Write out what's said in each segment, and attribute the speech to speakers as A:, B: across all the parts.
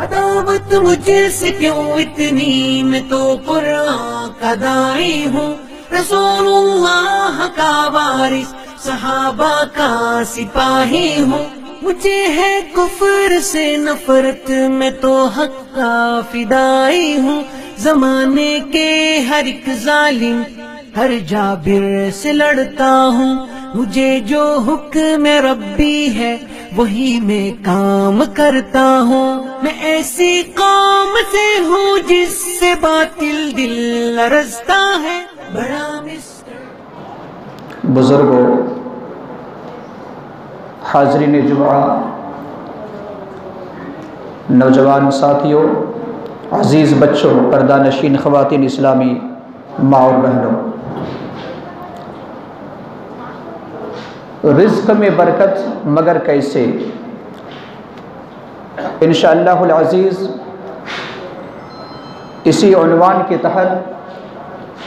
A: عداوت مجھ سے کیوں اتنی، میں تو قرآن کا داعی ہوں، رسول اللہ کا وارث، صحابہ کا سپاہی ہوں، مجھے ہے کفر سے نفرت، میں تو حق کا فدائی ہوں، زمانے کے ہر ایک ظالم ہر جابر سے لڑتا ہوں، مجھے جو حکم ربی ہے وہی میں کام کرتا ہوں، میں ایسی قوم سے ہوں جس سے باطل دل لرزتا ہے، بڑا
B: بزرگوں، حاضرین جمعہ، نوجوان ساتھیوں، عزیز بچوں، پردہ نشین خواتین اسلامی ماں اور بہنوں، رزق میں برکت مگر کیسے؟ انشاءاللہ العزیز اسی عنوان کے تحت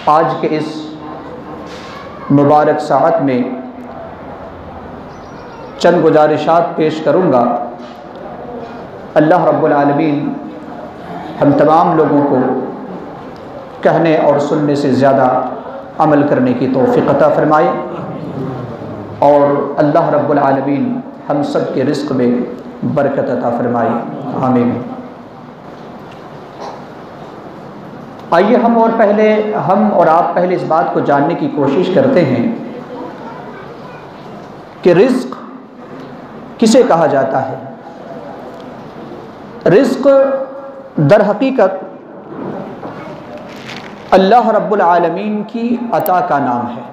B: آج کے اس مبارک ساعت میں چند گزارشات پیش کروں گا۔ اللہ رب العالمین ہم تمام لوگوں کو کہنے اور سننے سے زیادہ عمل کرنے کی توفیق عطا فرمائے، اور اللہ رب العالمین ہم سب کے رزق میں برکت عطا فرمائے، آمین۔ آئیے ہم اور آپ پہلے اس بات کو جاننے کی کوشش کرتے ہیں کہ رزق کسے کہا جاتا ہے۔ رزق در حقیقت اللہ رب العالمین کی عطا کا نام ہے،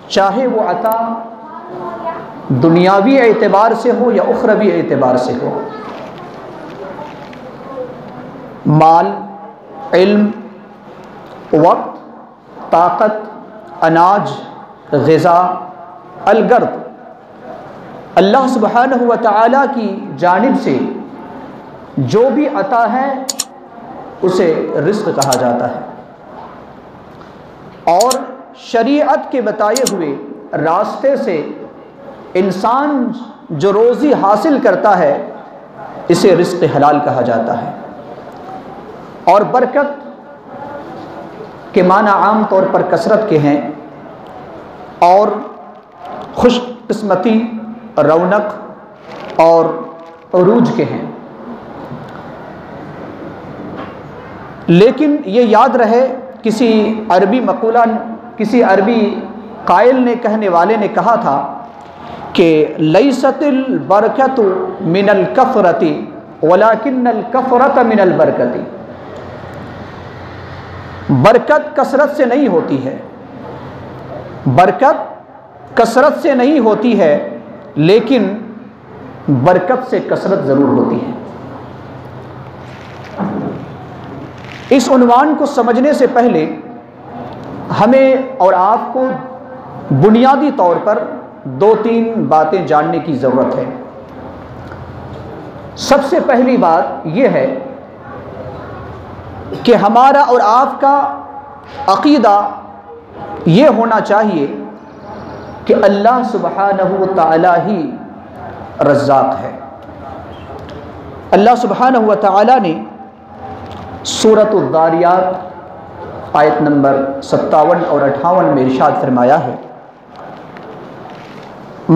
B: چاہے وہ عطا دنیاوی اعتبار سے ہو یا اخروی اعتبار سے ہو، مال، علم، وقت، طاقت، اناج، غذا، الگرد، اللہ سبحانہ و تعالیٰ کی جانب سے جو بھی عطا ہے اسے رزق کہا جاتا ہے، اور شریعت کے بتائے ہوئے راستے سے انسان جو روزی حاصل کرتا ہے اسے رزق حلال کہا جاتا ہے۔ اور برکت کے معنی عام طور پر کثرت کے ہیں، اور خوش قسمتی، رونق اور عروج کے ہیں، لیکن یہ یاد رہے کسی عربی قائل نے، کہنے والے نے کہا تھا کہ لیست البرکۃ من الکثرۃ ولکن الکثرۃ من البرکۃ، برکت کثرت سے نہیں ہوتی ہے، برکت کثرت سے نہیں ہوتی ہے، لیکن برکت سے کثرت ضرور ہوتی ہے۔ اس عنوان کو سمجھنے سے پہلے ہمیں اور آپ کو بنیادی طور پر دو تین باتیں جاننے کی ضرورت ہے۔ سب سے پہلی بات یہ ہے کہ ہمارا اور آپ کا عقیدہ یہ ہونا چاہیے کہ اللہ سبحانہ و تعالی ہی رزاق ہے۔ اللہ سبحانہ و تعالی نے سورۃ الذاریات آیت نمبر 57 اور 58 میں ارشاد فرمایا ہے،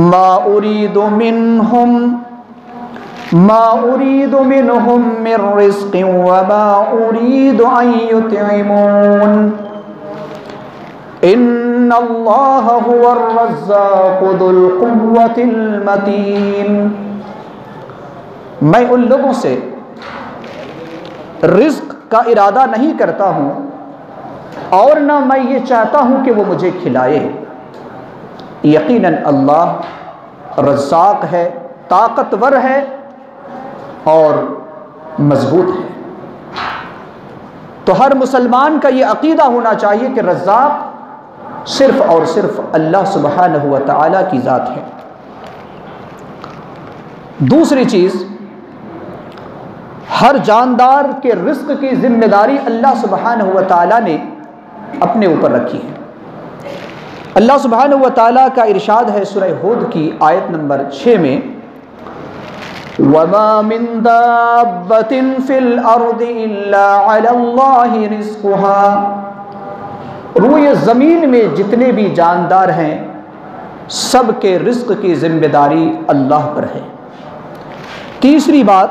B: ما اريد منهم من رزق وما اريد ان يطعمون ان اللہ هو الرزاق ذو القوة المتین۔ میں ان لوگوں سے رزق کا ارادہ نہیں کرتا ہوں، اور نہ میں یہ چاہتا ہوں کہ وہ مجھے کھلائے، یقیناً اللہ رزاق ہے، طاقتور ہے اور مضبوط ہے۔ تو ہر مسلمان کا یہ عقیدہ ہونا چاہیے کہ رزاق صرف اور صرف اللہ سبحانہ و تعالیٰ کی ذات ہے۔ دوسری چیز، ہر جاندار کے رزق کی ذمہ داری اللہ سبحانہ و تعالیٰ نے اپنے اوپر رکھی ہے۔ اللہ سبحانہ و تعالیٰ کا ارشاد ہے سورہ ہود کی آیت نمبر 6 میں، وما من دابة في الأرض إلا على الله رزقها، روئے زمین میں جتنے بھی جاندار ہیں سب کے رزق کی ذمہ داری اللہ پر ہے۔ تیسری بات،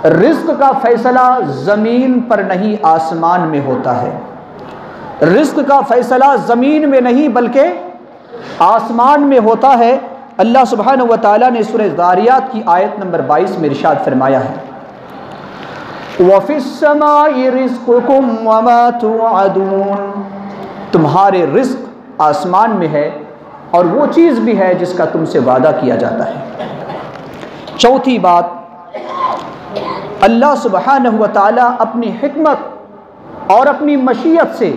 B: رزق کا فیصلہ زمین پر نہیں آسمان میں ہوتا ہے، رزق کا فیصلہ زمین میں نہیں بلکہ آسمان میں ہوتا ہے۔ اللہ سبحانہ و تعالیٰ نے سورہ ذاریات کی آیت نمبر 22 میں ارشاد فرمایا ہے وَفِي السَّمَاءِ رِزْقُكُمْ وَمَا تُوعَدُونَ، تمہارے رزق آسمان میں ہے اور وہ چیز بھی ہے جس کا تم سے وعدہ کیا جاتا ہے۔ چوتھی بات، اللہ سبحانہ و تعالیٰ اپنی حکمت اور اپنی مشیت سے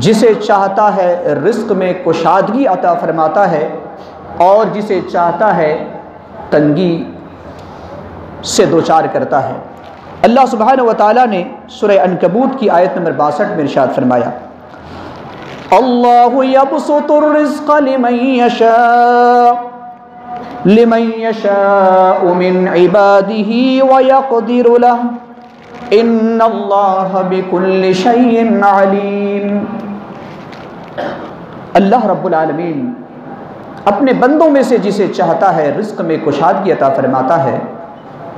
B: جسے چاہتا ہے رزق میں کشادگی عطا فرماتا ہے اور جسے چاہتا ہے تنگی سے دوچار کرتا ہے۔ اللہ سبحانہ و تعالیٰ نے سورہ عنکبوت کی آیت نمبر 62 میں ارشاد فرمایا اللہ یبسط الرزق لمن یشاء من عباده ویقدر له ان اللہ بکل شیء علیم، اللہ رب العالمین اپنے بندوں میں سے جسے چاہتا ہے رزق میں کشادگی عطا فرماتا ہے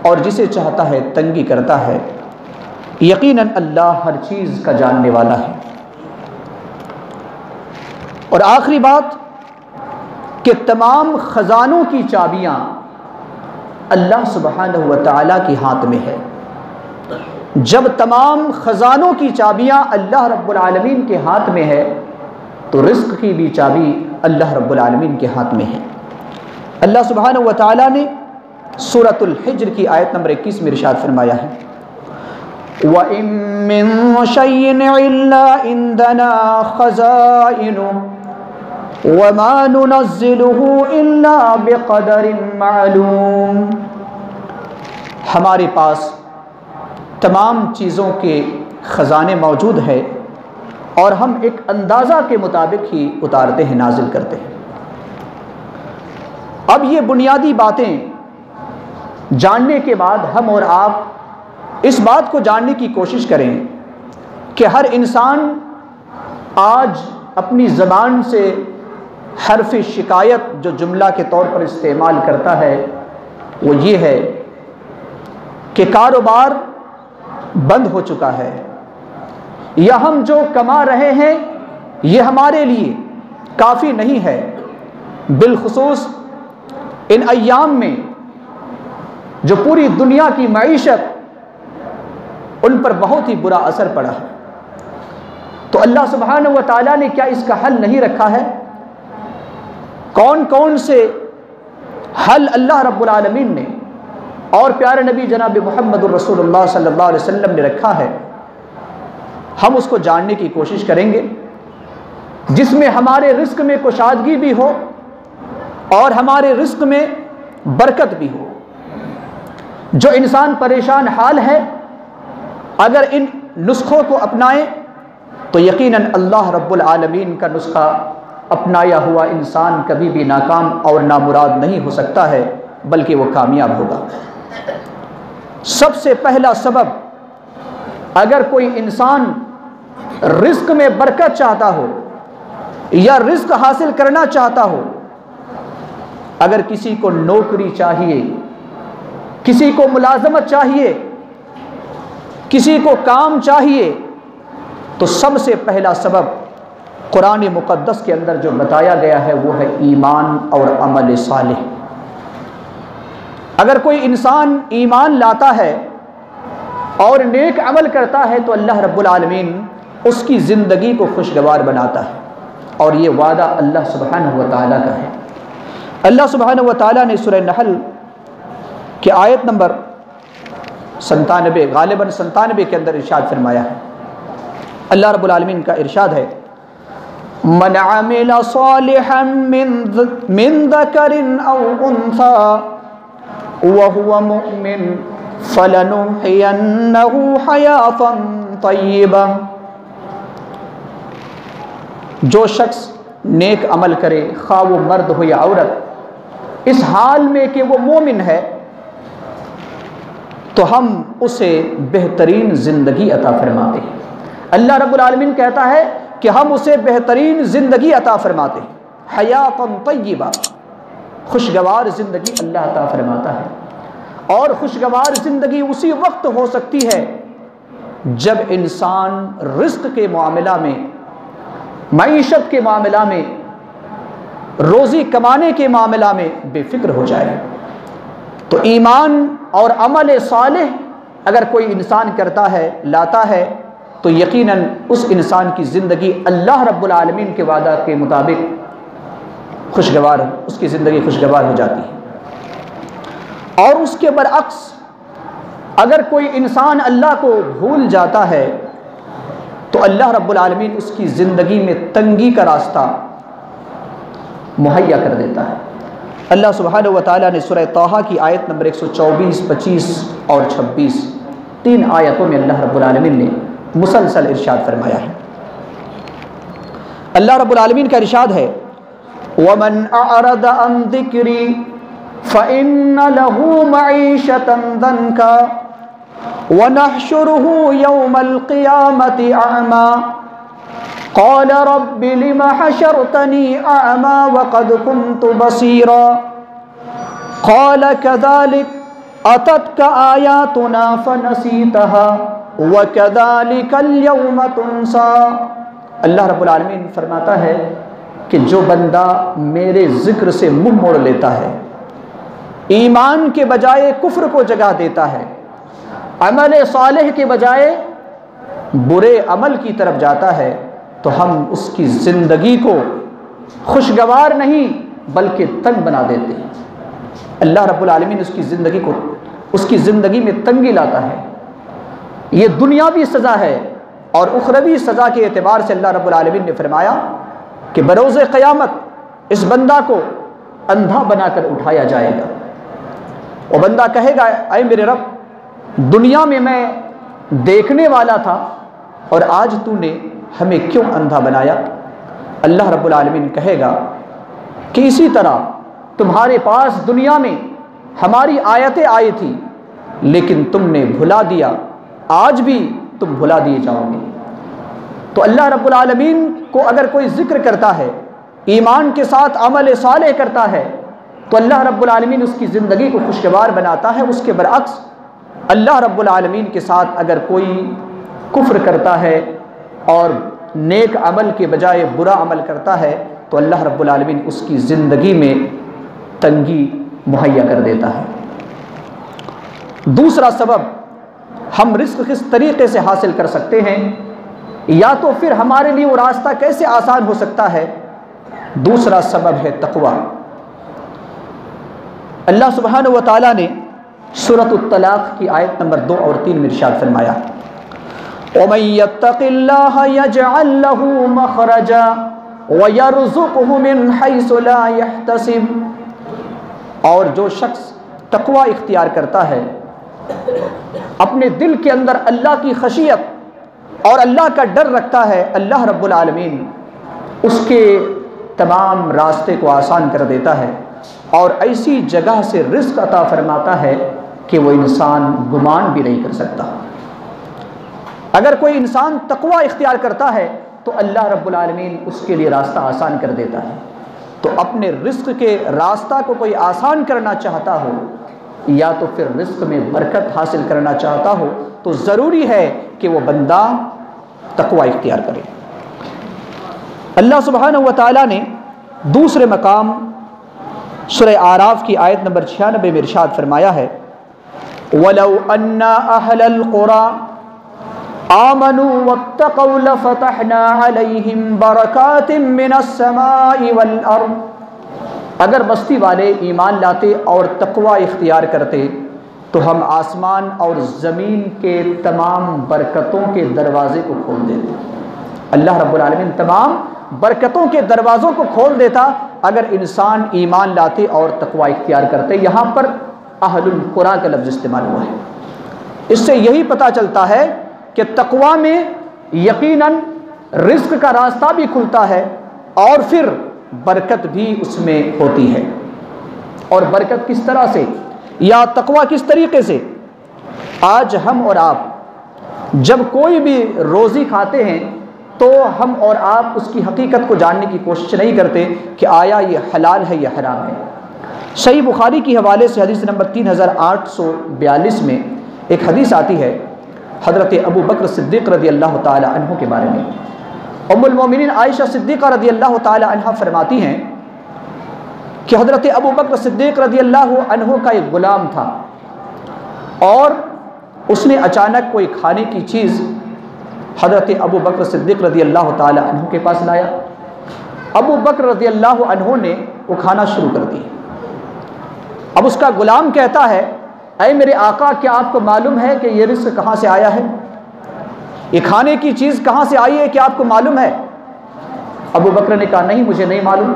B: اور جسے چاہتا ہے تنگی کرتا ہے۔ یقیناً اللہ ہر چیز کا جاننے والا ہے۔ اور آخری بات کہ تمام خزانوں کی چابیاں اللہ سبحانہ و تعالیٰ کے ہاتھ میں ہے۔ جب تمام خزانوں کی چابیاں اللہ رب العالمین کے ہاتھ میں ہے تو رزق کی بھی چابی اللہ رب العالمین کے ہاتھ میں ہے۔ اللہ سبحانہ و تعالیٰ نے سورۃ الحجر کی آیت نمبر 21 میں ارشاد فرمایا ہے وَإِن مِّن شَيْءٍ إِلَّا عِندَنَا خَزَائِنُهُ وَمَا نُنَزِّلُهُ إِلَّا بِقَدَرٍ مَّعْلُومٍ، ہمارے پاس تمام چیزوں کے خزانے موجود ہیں اور ہم ایک اندازہ کے مطابق ہی اتارتے ہیں، نازل کرتے ہیں۔ اب یہ بنیادی باتیں جاننے کے بعد ہم اور آپ اس بات کو جاننے کی کوشش کریں کہ ہر انسان آج اپنی زبان سے حرف شکایت جو جملہ کے طور پر استعمال کرتا ہے وہ یہ ہے کہ کاروبار بند ہو چکا ہے، یا ہم جو کما رہے ہیں یہ ہمارے لیے کافی نہیں ہے۔ بالخصوص ان ایام میں جو پوری دنیا کی معیشت ان پر بہت ہی برا اثر پڑا ہے، تو اللہ سبحانہ و تعالیٰ نے کیا اس کا حل نہیں رکھا ہے؟ کون کون سے حل اللہ رب العالمین نے اور پیارے نبی جناب محمد الرسول اللہ صلی اللہ علیہ وسلم نے رکھا ہے، ہم اس کو جاننے کی کوشش کریں گے، جس میں ہمارے رزق میں کشادگی بھی ہو اور ہمارے رزق میں برکت بھی ہو۔ جو انسان پریشان حال ہے اگر ان نسخوں کو اپنائیں تو یقیناً اللہ رب العالمین کا نسخہ اپنایا ہوا انسان کبھی بھی ناکام اور نامراد نہیں ہو سکتا ہے بلکہ وہ کامیاب ہوگا۔ سب سے پہلا سبب، اگر کوئی انسان رزق میں برکت چاہتا ہو یا رزق حاصل کرنا چاہتا ہو، اگر کسی کو نوکری چاہیے، کسی کو ملازمت چاہیے، کسی کو کام چاہیے، تو سب سے پہلا سبب قرآن مقدس کے اندر جو بتایا گیا ہے وہ ہے ایمان اور عمل صالح۔ اگر کوئی انسان ایمان لاتا ہے اور نیک عمل کرتا ہے تو اللہ رب العالمین اس کی زندگی کو خوشگوار بناتا ہے، اور یہ وعدہ اللہ سبحانہ و تعالیٰ کا ہے۔ اللہ سبحانہ و تعالیٰ نے سورہ نحل کی آیت نمبر 97 غالباً 97 کے اندر ارشاد فرمایا ہے۔ اللہ رب العالمین کا ارشاد ہے من عمل صالحا من ذکر او انثى وهو مؤمن فلنحيينه حياة طیبہ، جو شخص نیک عمل کرے خواہ وہ مرد ہو یا عورت، اس حال میں کہ وہ مومن ہے تو ہم اسے بہترین زندگی عطا فرماتے ہیں۔ اللہ رب العالمین کہتا ہے کہ ہم اسے بہترین زندگی عطا فرماتے ہیں، حیاتاً طیبہ، خوشگوار زندگی اللہ عطا فرماتا ہے۔ اور خوشگوار زندگی اسی وقت ہو سکتی ہے جب انسان رزق کے معاملہ میں، معیشت کے معاملہ میں، روزی کمانے کے معاملہ میں بے فکر ہو جائے۔ تو ایمان اور عمل صالح اگر کوئی انسان کرتا ہے، لاتا ہے، تو یقیناً اس انسان کی زندگی اللہ رب العالمین کے وعدہ کے مطابق خوشگوار، اس کی زندگی خوشگوار ہو جاتی ہے۔ اور اس کے برعکس اگر کوئی انسان اللہ کو بھول جاتا ہے تو اللہ رب العالمین اس کی زندگی میں تنگی کا راستہ مہیا کر دیتا ہے۔ اللہ سبحانہ و تعالیٰ نے سورہ طٰہٰ کی آیت نمبر 124، 25 اور 26 تین آیتوں میں اللہ رب العالمین نے مسلسل ارشاد فرمایا ہے۔ اللہ رب العالمین کا ارشاد ہے وَمَنْ أَعْرَضَ عَنْ ذِكْرِي فَإِنَّ لَهُ مَعِيشَةً ضَنْكًا وَنَحْشُرُهُ يَوْمَ الْقِيَامَةِ أَعْمَى قَالَ رَبِّ لِمَ حَشَرْتَنِي أَعْمَى وَقَدْ كُنْتُ بَصِيرًا قَالَ كَذَلِكَ أَتَتْكَ آيَاتُنَا فَنَسِيتَهَا وَكَذَلِكَ الْيَوْمَ تُنْسَى۔ اللہ رب العالمین فرماتا ہے کہ جو بندہ میرے ذکر سے منہ موڑ لیتا ہے، ایمان کے بجائے کفر کو جگہ دیتا ہے، عمل صالح کے بجائے برے عمل کی طرف جاتا ہے، تو ہم اس کی زندگی کو خوشگوار نہیں بلکہ تنگ بنا دیتے ہیں۔ اللہ رب العالمین اس کی زندگی میں تنگی لاتا ہے۔ یہ دنیاوی سزا ہے، اور اخروی سزا کے اعتبار سے اللہ رب العالمین نے فرمایا کہ بروز قیامت اس بندہ کو اندھا بنا کر اٹھایا جائے گا۔ وہ بندہ کہے گا اے میرے رب، دنیا میں میں دیکھنے والا تھا اور آج تو نے ہمیں کیوں اندھا بنایا؟ اللہ رب العالمین کہے گا کہ اسی طرح تمہارے پاس دنیا میں ہماری آیتیں آئی تھی لیکن تم نے بھلا دیا، آج بھی تم بھلا دیے جاؤ گے۔ تو اللہ رب العالمین کو اگر کوئی ذکر کرتا ہے، ایمان کے ساتھ عمل صالح کرتا ہے، تو اللہ رب العالمین اس کی زندگی کو خوشگوار بناتا ہے۔ اس کے برعکس اللہ رب العالمین کے ساتھ اگر کوئی کفر کرتا ہے اور نیک عمل کے بجائے برا عمل کرتا ہے تو اللہ رب العالمین اس کی زندگی میں تنگی مہیا کر دیتا ہے۔ دوسرا سبب ہم رزق کس طریقے سے حاصل کر سکتے ہیں، یا تو پھر ہمارے لیے وہ راستہ کیسے آسان ہو سکتا ہے، دوسرا سبب ہے تقوی۔ اللہ سبحانہ و تعالیٰ نے سورۃ الطلاق کی آیت نمبر 2 اور 3 میں ارشاد فرمایا وَمَن يَتَّقِ اللَّهَ يَجْعَل لَّهُ مَخْرَجًا وَيَرْزُقْهُ مِنْ حَيْثُ لَا يَحْتَسِبُ، اور جو شخص تقوی اختیار کرتا ہے، اپنے دل کے اندر اللہ کی خشیت اور اللہ کا ڈر رکھتا ہے، اللہ رب العالمین اس کے تمام راستے کو آسان کر دیتا ہے اور ایسی جگہ سے رزق عطا فرماتا ہے کہ وہ انسان گمان بھی نہیں کر سکتا۔ اگر کوئی انسان تقوی اختیار کرتا ہے تو اللہ رب العالمین اس کے لیے راستہ آسان کر دیتا ہے۔ تو اپنے رزق کے راستہ کو کوئی آسان کرنا چاہتا ہو یا تو پھر رزق میں برکت حاصل کرنا چاہتا ہو تو ضروری ہے کہ وہ بندہ تقوی اختیار کرے۔ اللہ سبحانہ و تعالیٰ نے دوسرے مقام سورہ اعراف کی آیت نمبر 96 میں ارشاد فرمایا ہے وَلَوْ أَنَّ أَهْلَ الْقُرَىٰ آمَنُوا وَاتَّقَوْا لَفَتَحْنَا عَلَيْهِمْ بَرَكَاتٍ مِّنَ السَّمَاءِ وَالْأَرْضِ، اگر بستی والے ایمان لاتے اور تقوی اختیار کرتے تو ہم آسمان اور زمین کے تمام برکتوں کے دروازے کو کھول دیتے۔ اللہ رب العالمین تمام برکتوں کے دروازوں کو کھول دیتا اگر انسان ایمان لاتے اور تقوی اختیار کرتے۔ یہاں پر اہل القرآ کا لفظ استعمال ہوا ہے۔ اس سے یہی پتہ چلتا ہے کہ تقوی میں یقیناً رزق کا راستہ بھی کھلتا ہے اور پھر برکت بھی اس میں ہوتی ہے۔ اور برکت کس طرح سے یا تقوی کس طریقے سے؟ آج ہم اور آپ جب کوئی بھی روزی کھاتے ہیں تو ہم اور آپ اس کی حقیقت کو جاننے کی کوشش نہیں کرتے کہ آیا یہ حلال ہے یا حرام ہے۔ صحیح بخاری کی حوالے سے حدیث نمبر 3842 میں ایک حدیث آتی ہے حضرت ابو بکر صدیق رضی اللہ تعالی عنہ کے بارے میں۔ ام المومنین عائشہ صدیقہ رضی اللہ تعالی عنہ فرماتی ہیں کہ حضرت ابو بکر صدیق رضی اللہ عنہ کا ایک غلام تھا اور اس نے اچانک کوئی کھانے کی چیز حضرت ابو بکر صدیق رضی اللہ تعالی عنہ کے پاس لایا۔ ابو بکر رضی اللہ عنہ نے وہ کھانا شروع کر دی۔ اب اس کا غلام کہتا ہے اے میرے آقا کیا آپ کو معلوم ہے کہ یہ رزق کہاں سے آیا ہے؟ یہ کھانے کی چیز کہاں سے آئی ہے، کیا آپ کو معلوم ہے؟ ابو بکر نے کہا نہیں مجھے نہیں معلوم۔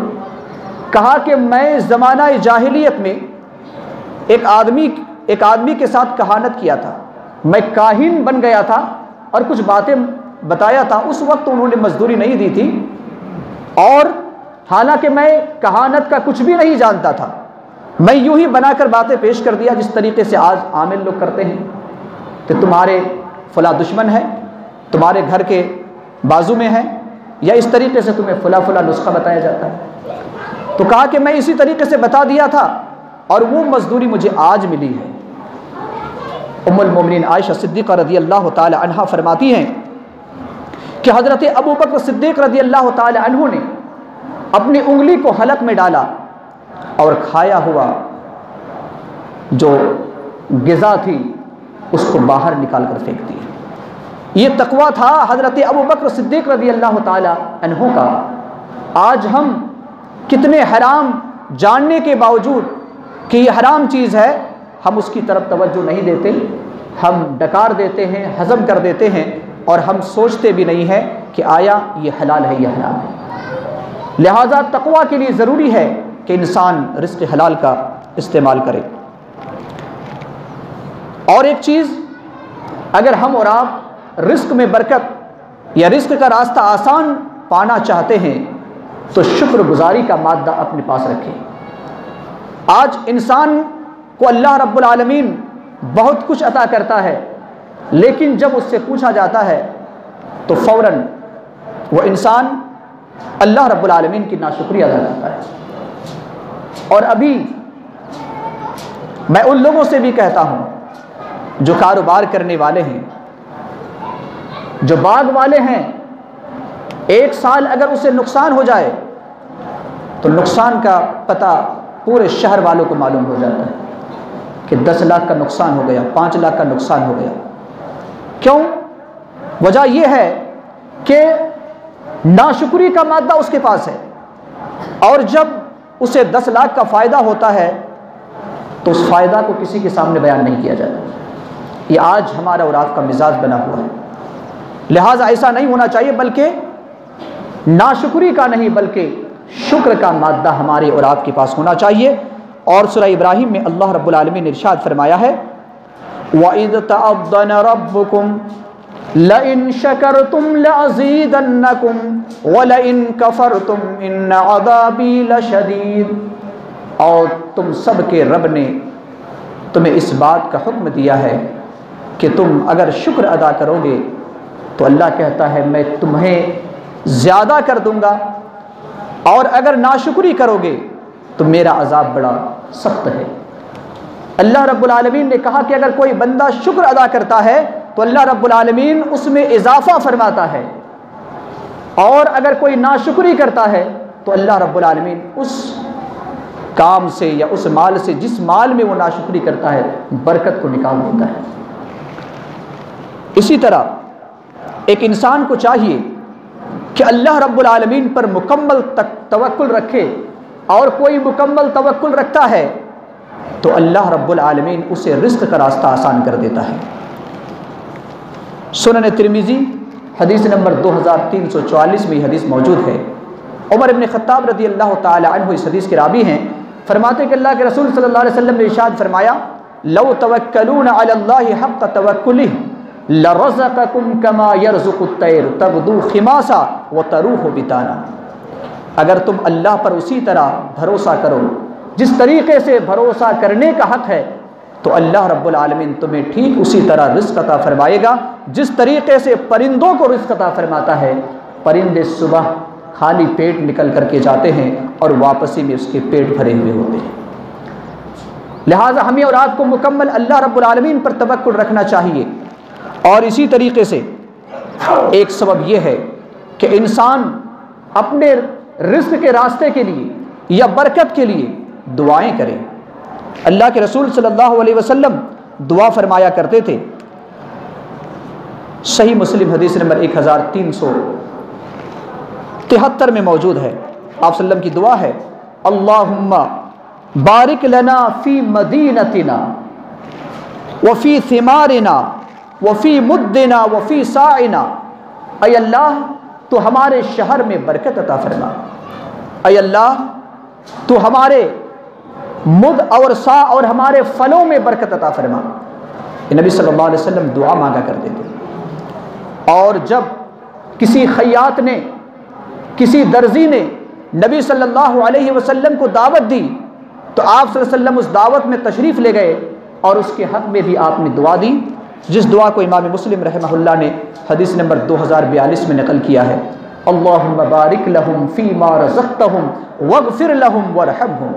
B: کہا کہ میں زمانہ جاہلیت میں ایک آدمی کے ساتھ کہانت کیا تھا، میں کاہن بن گیا تھا اور کچھ باتیں بتایا تھا۔ اس وقت انہوں نے مزدوری نہیں دی تھی اور حالانکہ میں کہانت کا کچھ بھی نہیں جانتا تھا، میں یوں ہی بنا کر باتیں پیش کر دیا جس طریقے سے آج عامل لوگ کرتے ہیں کہ تمہارے فلاں دشمن ہے، تمہارے گھر کے بازو میں ہے، یا اس طریقے سے تمہیں فلاں نسخہ بتایا جاتا ہے۔ تو کہا کہ میں اسی طریقے سے بتا دیا تھا اور وہ مزدوری مجھے آج ملی ہے۔ ام المومنین عائشہ صدیقہ رضی اللہ تعالی عنہ فرماتی ہیں کہ حضرت ابو بکر صدیق رضی اللہ تعالی عنہ نے اپنی انگلی کو حلق میں ڈالا اور کھایا ہوا جو غذا تھی اس کو باہر نکال کر پھینک دی۔ یہ تقویٰ تھا حضرت ابو بکر صدیق رضی اللہ تعالی عنہ کا۔ آج ہم کتنے حرام جاننے کے باوجود کہ یہ حرام چیز ہے ہم اس کی طرف توجہ نہیں دیتے، ہم ڈکار دیتے ہیں، ہضم کر دیتے ہیں اور ہم سوچتے بھی نہیں ہیں کہ آیا یہ حلال ہے یا حرام ہے۔ لہٰذا تقویٰ کے لیے ضروری ہے کہ انسان رزق حلال کا استعمال کرے۔ اور ایک چیز، اگر ہم اور آپ رزق میں برکت یا رزق کا راستہ آسان پانا چاہتے ہیں تو شکر گزاری کا مادہ اپنے پاس رکھیں۔ آج انسان کو اللہ رب العالمین بہت کچھ عطا کرتا ہے، لیکن جب اس سے پوچھا جاتا ہے تو فوراً وہ انسان اللہ رب العالمین کی ناشکری ادا کرتا ہے۔ اور ابھی میں ان لوگوں سے بھی کہتا ہوں جو کاروبار کرنے والے ہیں، جو باغ والے ہیں، ایک سال اگر اسے نقصان ہو جائے تو نقصان کا پتہ پورے شہر والوں کو معلوم ہو جاتا ہے کہ 10 لاکھ کا نقصان ہو گیا، 5 لاکھ کا نقصان ہو گیا۔ کیوں؟ وجہ یہ ہے کہ ناشکری کا مادہ اس کے پاس ہے، اور جب اسے 10 لاکھ کا فائدہ ہوتا ہے تو اس فائدہ کو کسی کے سامنے بیان نہیں کیا جاتا۔ یہ آج ہمارا اور آپ کا مزاج بنا ہوا ہے۔ لہٰذا ایسا نہیں ہونا چاہیے، بلکہ ناشکری کا نہیں بلکہ شکر کا مادہ ہمارے اور آپ کے پاس ہونا چاہیے۔ اور سورہ ابراہیم میں اللہ رب العالمین نے ارشاد فرمایا ہے وَإِذْ تَعَذَّنَ رَبُّكُمْ لَئِن شَكَرْتُمْ لَأَزِيدَنَّكُمْ وَلَئِن كَفَرْتُمْ إِنَّ عَذَابِي لَشَدِيدٌ۔ اور تم سب کے رب نے تمہیں اس بات کا حکم دیا ہے کہ تم اگر شکر ادا کرو گے تو اللہ کہتا ہے میں تمہیں زیادہ کر دوں گا، اور اگر ناشکری کرو گے تو میرا عذاب بڑا سخت ہے۔ اللہ رب العالمین نے کہا کہ اگر کوئی بندہ شکر ادا کرتا ہے تو اللہ رب العالمین اس میں اضافہ فرماتا ہے، اور اگر کوئی ناشکری کرتا ہے تو اللہ رب العالمین اس کام سے یا اس مال سے جس مال میں وہ ناشکری کرتا ہے برکت کو نکال دیتا ہے۔ اسی طرح ایک انسان کو چاہیے کہ اللہ رب العالمین پر مکمل توکل رکھے، اور کوئی مکمل توکل رکھتا ہے تو اللہ رب العالمین اسے رزق کا راستہ آسان کر دیتا ہے۔ سنن ترمذی حدیث نمبر 2344 میں یہ حدیث موجود ہے۔ عمر بن خطاب رضی اللہ تعالی عنہ اس حدیث کے راوی ہیں، فرماتے کہ اللہ کے رسول صلی اللہ علیہ وسلم نے ارشاد فرمایا لو توکلون علی اللہ حق توکلہ لرزقکم کما یرزق الطیر تغدو خماسا وتروح بطانا۔ اگر تم اللہ پر اسی طرح بھروسہ کرو جس طریقے سے بھروسہ کرنے کا حق ہے تو اللہ رب العالمین تمہیں ٹھیک اسی طرح رزق عطا فرمائے گا جس طریقے سے پرندوں کو رزق عطا فرماتا ہے۔ پرندے صبح خالی پیٹ نکل کر کے جاتے ہیں اور واپسی میں اس کے پیٹ بھرے ہوئے ہوتے ہیں۔ لہٰذا ہمیں اور آپ کو مکمل اللہ رب العالمین پر توکل رکھنا چاہیے۔ اور اسی طریقے سے ایک سبب یہ ہے کہ انسان اپنے رزق کے راستے کے لیے یا برکت کے لیے دعائیں کرے۔ اللہ کے رسول صلی اللہ علیہ وسلم دعا فرمایا کرتے تھے۔ صحیح مسلم حدیث نمبر 1373 میں موجود ہے۔ آپ صلی اللہ علیہ وسلم کی دعا ہے، اللہم بارک لنا فی مدینتنا وفی ثمارنا وفی مدنا وفی ساعنا۔ اے اللہ تو ہمارے شہر میں برکت عطا فرما، اے اللہ تو ہمارے مد اور سا اور ہمارے پھلوں میں برکت عطا فرما۔ نبی صلی اللہ علیہ وسلم دعا مانگا کرتے تھے۔ اور جب کسی خیاط نے، کسی درزی نے نبی صلی اللہ علیہ وسلم کو دعوت دی تو آپ صلی اللہ علیہ وسلم اس دعوت میں تشریف لے گئے اور اس کے حق میں بھی آپ نے دعا دی، جس دعا کو امام مسلم رحمہ اللہ نے حدیث نمبر 2042 میں نقل کیا ہے، اللہم بارک لہم فیما رزقتہم واغفر لہم وارحمہم۔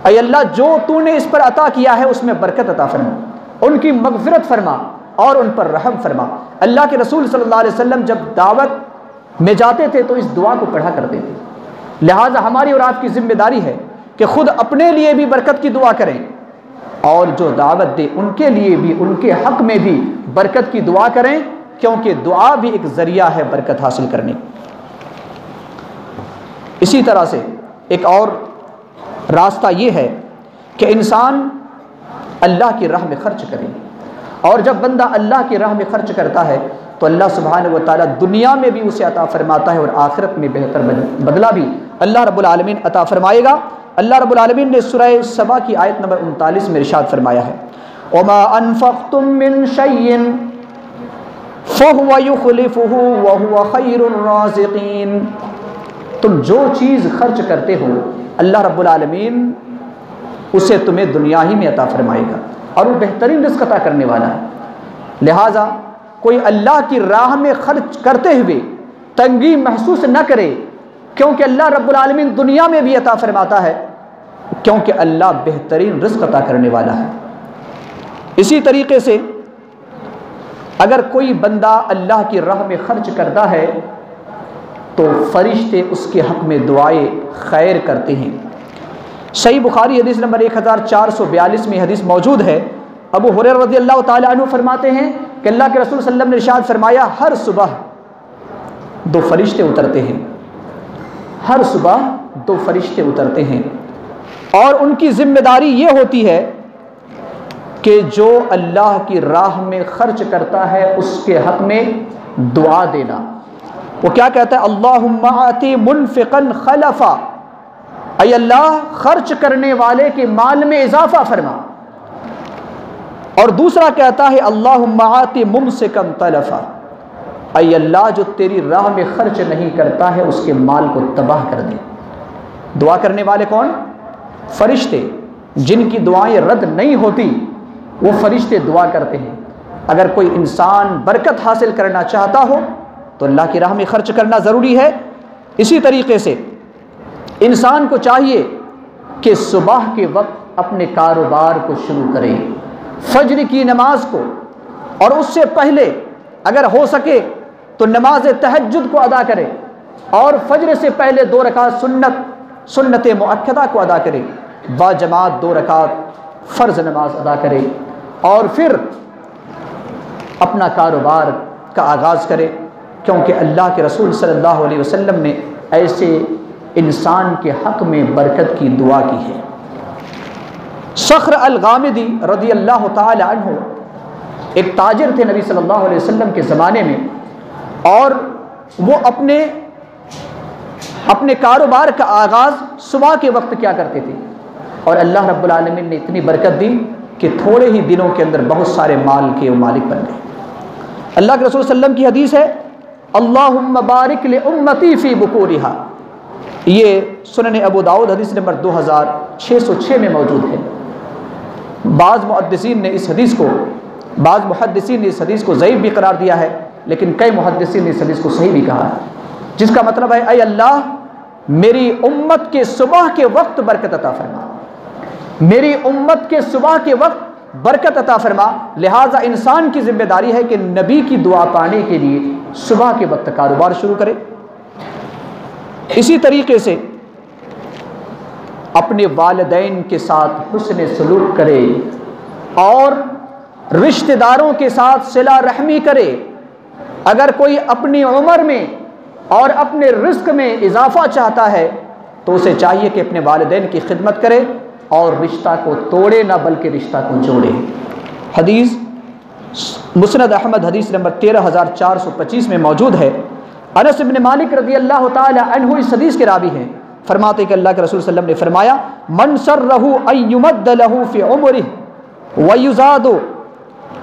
B: اے اللہ جو تو نے اس پر عطا کیا ہے اس میں برکت عطا فرما، ان کی مغفرت فرما اور ان پر رحم فرما۔ اللہ کے رسول صلی اللہ علیہ وسلم جب دعوت میں جاتے تھے تو اس دعا کو پڑھا کرتے تھے۔ لہٰذا ہماری اور آپ کی ذمہ داری ہے کہ خود اپنے لیے بھی برکت کی دعا کریں اور جو دعوت دے ان کے لیے بھی، ان کے حق میں بھی برکت کی دعا کریں، کیونکہ دعا بھی ایک ذریعہ ہے برکت حاصل کرنے۔ اسی طرح سے ایک اور راستہ یہ ہے کہ انسان اللہ کی راہ میں خرچ کرے، اور جب بندہ اللہ کی راہ میں خرچ کرتا ہے تو اللہ سبحانہ و تعالیٰ دنیا میں بھی اسے عطا فرماتا ہے اور آخرت میں بہتر بدلہ بھی اللہ رب العالمین عطا فرمائے گا۔ اللہ رب العالمین نے سورہ سبا کی آیت نمبر 39 میں ارشاد فرمایا ہے، وَمَا أَنفَقْتُم مِّن شَيْءٍ فَهُوَ يُخْلِفُهُ وَهُوَ خَيْرُ الرَّازِقِينَ۔ تم جو چیز خرچ کرتے ہو اللہ رب العالمین اسے تمہیں دنیا ہی میں عطا فرمائے گا اور وہ بہترین رزق عطا کرنے والا ہے۔ لہٰذا کوئی اللہ کی راہ میں خرچ کرتے ہوئے تنگی محسوس نہ کرے، کیونکہ اللہ رب العالمین دنیا میں بھی عطا فرماتا ہے، کیونکہ اللہ بہترین رزق عطا کرنے والا ہے۔ اسی طریقے سے اگر کوئی بندہ اللہ کی راہ میں خرچ کرتا ہے تو فرشتے اس کے حق میں دعائے خیر کرتے ہیں۔ صحیح بخاری حدیث نمبر 1442 میں حدیث موجود ہے۔ ابو ہریرہ رضی اللہ تعالی عنہ فرماتے ہیں کہ اللہ کے رسول صلی اللہ علیہ وسلم نے ارشاد فرمایا، ہر صبح 2 فرشتے اترتے ہیں، ہر صبح 2 فرشتے اترتے ہیں، اور ان کی ذمہ داری یہ ہوتی ہے کہ جو اللہ کی راہ میں خرچ کرتا ہے اس کے حق میں دعا دینا۔ وہ کیا کہتا ہے، اللہم آتی منفقا خلفا، اے اللہ خرچ کرنے والے کے مال میں اضافہ فرما۔ اور دوسرا کہتا ہے، اللہم آتی ممسکا تلفا، اے اللہ جو تیری راہ میں خرچ نہیں کرتا ہے اس کے مال کو تباہ کر دے۔ دعا کرنے والے کون؟ فرشتے، جن کی دعائیں رد نہیں ہوتی وہ فرشتے دعا کرتے ہیں۔ اگر کوئی انسان برکت حاصل کرنا چاہتا ہو تو اللہ کی راہ میں خرچ کرنا ضروری ہے۔ اسی طریقے سے انسان کو چاہیے کہ صبح کے وقت اپنے کاروبار کو شروع کرے، فجر کی نماز کو، اور اس سے پہلے اگر ہو سکے تو نماز تہجد کو ادا کرے، اور فجر سے پہلے 2 رکعت سنت مؤکدہ کو ادا کرے، با جماعت 2 رکعت فرض نماز ادا کرے، اور پھر اپنا کاروبار کا آغاز کرے، کیونکہ اللہ کے رسول صلی اللہ علیہ وسلم نے ایسے انسان کے حق میں برکت کی دعا کی ہے۔ صخر الغامدی رضی اللہ تعالی عنہ ایک تاجر تھے نبی صلی اللہ علیہ وسلم کے زمانے میں، اور وہ اپنے کاروبار کا آغاز صبح کے وقت کیا کرتے تھے، اور اللہ رب العالمین نے اتنی برکت دی کہ تھوڑے ہی دنوں کے اندر بہت سارے مال کے مالک بن گئے۔ اللہ کے رسول صلی اللہ علیہ وسلم کی حدیث ہے، اللہم بارک لامتی فی بکورہا، یہ سنن ابو داؤد حدیث نمبر 2606 میں موجود ہے۔ بعض محدثین نے اس حدیث کو ضعیف بھی قرار دیا ہے، لیکن کئی محدثین نے اس حدیث کو صحیح بھی کہا ہے، جس کا مطلب ہے اے اللہ میری امت کے صبح کے وقت برکت عطا فرما، میری امت کے صبح کے وقت برکت عطا فرما۔ لہٰذا انسان کی ذمہ داری ہے کہ نبی کی دعا پانے کے لیے صبح کے وقت کاروبار شروع کرے۔ اسی طریقے سے اپنے والدین کے ساتھ حسن سلوک کرے اور رشتہ داروں کے ساتھ صلہ رحمی کرے۔ اگر کوئی اپنی عمر میں اور اپنے رزق میں اضافہ چاہتا ہے تو اسے چاہیے کہ اپنے والدین کی خدمت کرے اور رشتہ کو توڑے نہ بلکہ رشتہ کو جوڑے۔ حدیث مسند احمد حدیث نمبر 13425 میں موجود ہے۔ انس بن مالک رضی اللہ تعالی عنہ اس حدیث کے راوی ہیں، فرماتے کہ اللہ کے رسول صلی اللہ علیہ وسلم نے فرمایا من سرہ ان یمد لہ فی عمرہ ویزاد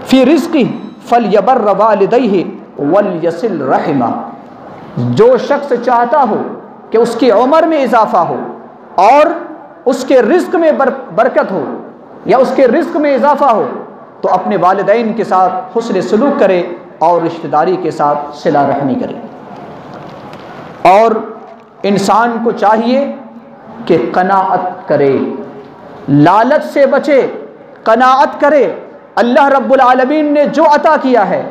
B: فی رزقہ فلیبر والدیہ ولیصل رحمہ۔ جو شخص چاہتا ہو کہ اس کی عمر میں اضافہ ہو اور اس کے رزق میں برکت ہو یا اس کے رزق میں اضافہ ہو تو اپنے والدین کے ساتھ حسن سلوک کرے اور رشتہ داری کے ساتھ صلہ رحمی کرے۔ اور انسان کو چاہیے کہ قناعت کرے، لالچ سے بچے، قناعت کرے۔ اللہ رب العالمین نے جو عطا کیا ہے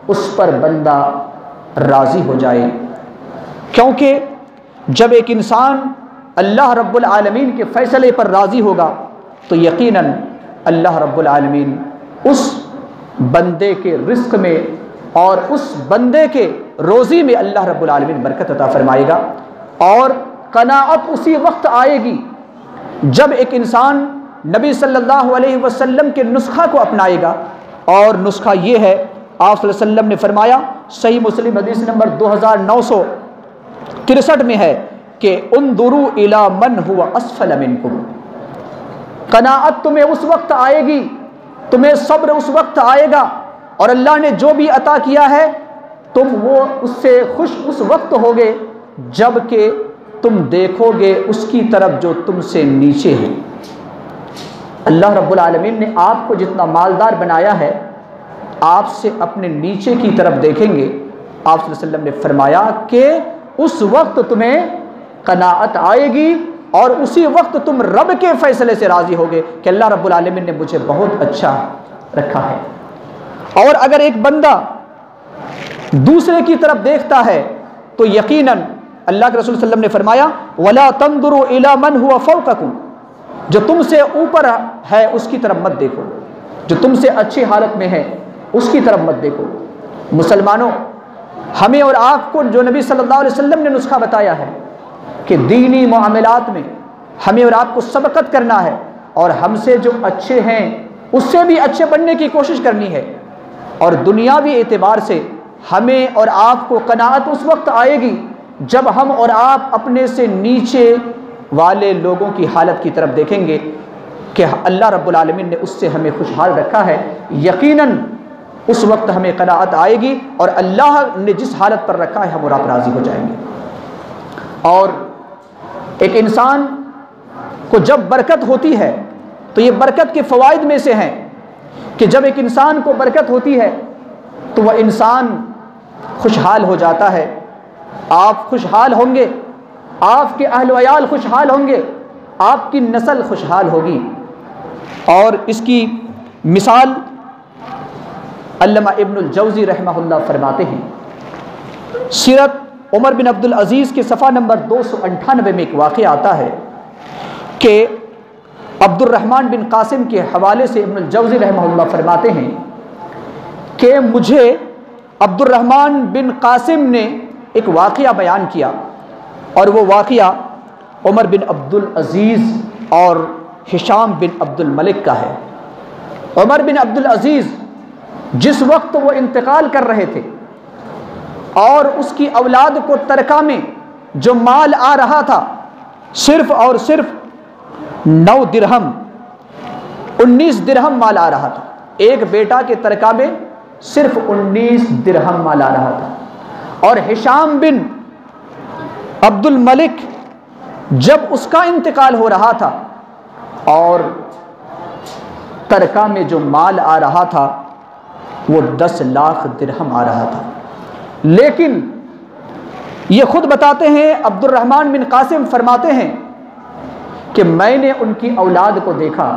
B: اس پر بندہ راضی ہو جائے، کیونکہ جب ایک انسان اللہ رب العالمین کے فیصلے پر راضی ہوگا تو یقیناً اللہ رب العالمین اس بندے کے رزق میں اور اس بندے کے روزی میں اللہ رب العالمین برکت عطا فرمائے گا۔ اور قناعت اسی وقت آئے گی جب ایک انسان نبی صلی اللہ علیہ وسلم کے نسخہ کو اپنائے گا، اور نسخہ یہ ہے، آپ صلی اللہ علیہ وسلم نے فرمایا، صحیح مسلم حدیث نمبر 2963 میں ہے کہ انظروا الی من هو اسفل منکم۔ قناعت تمہیں اس وقت آئے گی، تمہیں صبر اس وقت آئے گا، اور اللہ نے جو بھی عطا کیا ہے تم وہ اس سے خوش اس وقت ہوگے جب کہ تم دیکھو گے اس کی طرف جو تم سے نیچے ہے۔ اللہ رب العالمین نے آپ کو جتنا مالدار بنایا ہے، آپ سے اپنے نیچے کی طرف دیکھیں گے۔ آپ صلی اللہ علیہ وسلم نے فرمایا کہ اس وقت تمہیں قناعت آئے گی اور اسی وقت تم رب کے فیصلے سے راضی ہوگے کہ اللہ رب العالمین نے مجھے بہت اچھا رکھا ہے۔ اور اگر ایک بندہ دوسرے کی طرف دیکھتا ہے تو یقیناً اللہ کے رسول صلی اللہ علیہ وسلم نے فرمایا وَلَا تَنْظُرُوا إِلَى مَنْ هُوَ فَوْقَكُمْ۔ جو تم سے اوپر ہے اس کی طرف مت دیکھو، جو تم سے اچھی حالت میں ہے اس کی طرف مت دیکھو۔ مسلمانوں، ہمیں اور آپ کو جو نبی صلی اللہ علیہ وسلم نے نسخہ بتایا ہے کہ دینی معاملات میں ہمیں اور آپ کو سبقت کرنا ہے، اور ہم سے جو اچھے ہیں اس سے بھی اچھے بننے کی کوشش کرنی ہے۔ اور دنیاوی اعتبار سے ہمیں اور آپ کو قناعت اس وقت آئے گی جب ہم اور آپ اپنے سے نیچے والے لوگوں کی حالت کی طرف دیکھیں گے کہ اللہ رب العالمین نے اس سے ہمیں خوشحال رکھا ہے۔ یقیناً اس وقت ہمیں قناعت آئے گی اور اللہ نے جس حالت پر رکھا ہے ہم اور آپ راضی ہو جائیں گے۔ اور ایک انسان کو جب برکت ہوتی ہے تو یہ برکت کے فوائد میں سے ہیں کہ جب ایک انسان کو برکت ہوتی ہے تو وہ انسان خوشحال ہو جاتا ہے۔ آپ خوشحال ہوں گے، آپ کے اہل و عیال خوشحال ہوں گے، آپ کی نسل خوشحال ہوگی۔ اور اس کی مثال علامہ ابن الجوزی رحمہ اللہ فرماتے ہیں، سیرت عمر بن عبد العزیز کے صفحہ نمبر 298 میں ایک واقعہ آتا ہے کہ عبد الرحمن بن قاسم کے حوالے سے ابن الجوزی رحمہ اللہ فرماتے ہیں کہ مجھے عبد الرحمن بن قاسم نے ایک واقعہ بیان کیا، اور وہ واقعہ عمر بن عبد العزیز اور ہشام بن عبد الملک کا ہے۔ عمر بن عبد العزیز جس وقت وہ انتقال کر رہے تھے اور اس کی اولاد کو ترکہ میں جو مال آ رہا تھا صرف اور صرف 9 درہم 19 درہم مال آ رہا تھا، ایک بیٹا کے ترکہ میں صرف 19 درہم مال آ رہا تھا۔ اور ہشام بن عبد الملک جب اس کا انتقال ہو رہا تھا اور ترکہ میں جو مال آ رہا تھا وہ 10 لاکھ درہم آ رہا تھا۔ لیکن یہ خود بتاتے ہیں، عبد الرحمن بن قاسم فرماتے ہیں کہ میں نے ان کی اولاد کو دیکھا،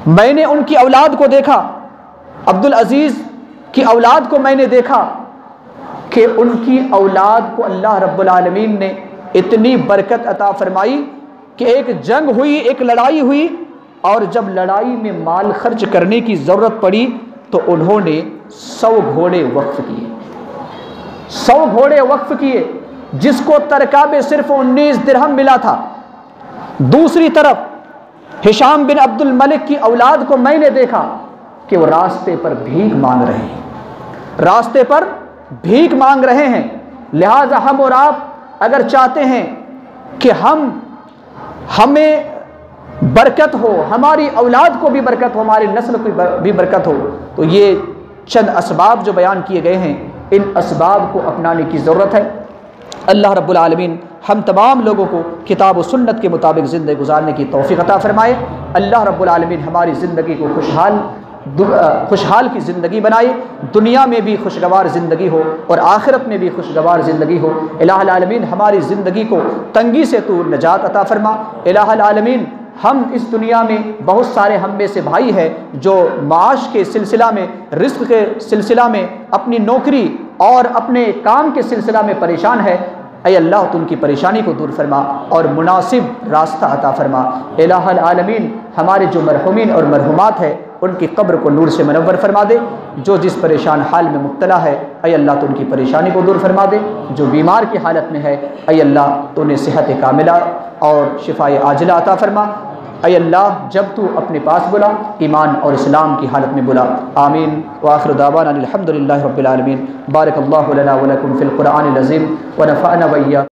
B: میں نے ان کی اولاد کو دیکھا، عبد العزیز کی اولاد کو میں نے دیکھا کہ ان کی اولاد کو اللہ رب العالمین نے اتنی برکت عطا فرمائی کہ ایک جنگ ہوئی، ایک لڑائی ہوئی، اور جب لڑائی میں مال خرچ کرنے کی ضرورت پڑی تو انہوں نے 100 گھوڑے وقف کیے، 100 گھوڑے وقف کیے، جس کو ترکہ میں صرف 19 درہم ملا تھا۔ دوسری طرف ہشام بن عبد الملک کی اولاد کو میں نے دیکھا کہ وہ راستے پر بھیک مانگ رہے ہیں، راستے پر بھیک مانگ رہے ہیں۔ لہٰذا ہم اور آپ اگر چاہتے ہیں کہ ہمیں برکت ہو، ہماری اولاد کو بھی برکت ہو، ہماری نسل کو بھی برکت ہو، تو یہ چند اسباب جو بیان کیے گئے ہیں، ان اسباب کو اپنانے کی ضرورت ہے۔ اللہ رب العالمین ہم تمام لوگوں کو کتاب و سنت کے مطابق زندگی گزارنے کی توفیق عطا فرمائے۔ اللہ رب العالمین ہماری زندگی کو خوشحال کی زندگی بنائے، دنیا میں بھی خوشگوار زندگی ہو اور آخرت میں بھی خوشگوار زندگی ہو۔ الہ العالمین ہماری زندگی کو تنگی سے تو نجات عطا فرما۔ الہ العالمین ہم اس دنیا میں بہت سارے ہم میں سے بھائی ہیں جو معاش کے سلسلہ میں، رزق کے سلسلہ میں، اپنی نوکری اور اپنے کام کے سلسلہ میں پریشان ہے۔ اے اللہ تو ان کی پریشانی کو دور فرما اور مناسب راستہ عطا فرما۔ الہ العالمین ہمارے جو مرحومین اور مرحومات ہیں ان کی قبر کو نور سے منور فرما دے۔ جو جس پریشان حال میں مبتلا ہے اے اللہ تو ان کی پریشانی کو دور فرما دے۔ جو بیمار کی حالت میں ہے اے اللہ تو انہیں صحت کاملہ اور شفائے عاجلہ عطا فرما۔ اے اللہ جب تو اپنے پاس بلا ایمان اور اسلام کی حالت میں بلا۔ آمین وآخر دعوانا الحمدللہ رب العالمین۔ بارک اللہ لنا ولکم فی القرآن العظیم ونفعنا وإیاکم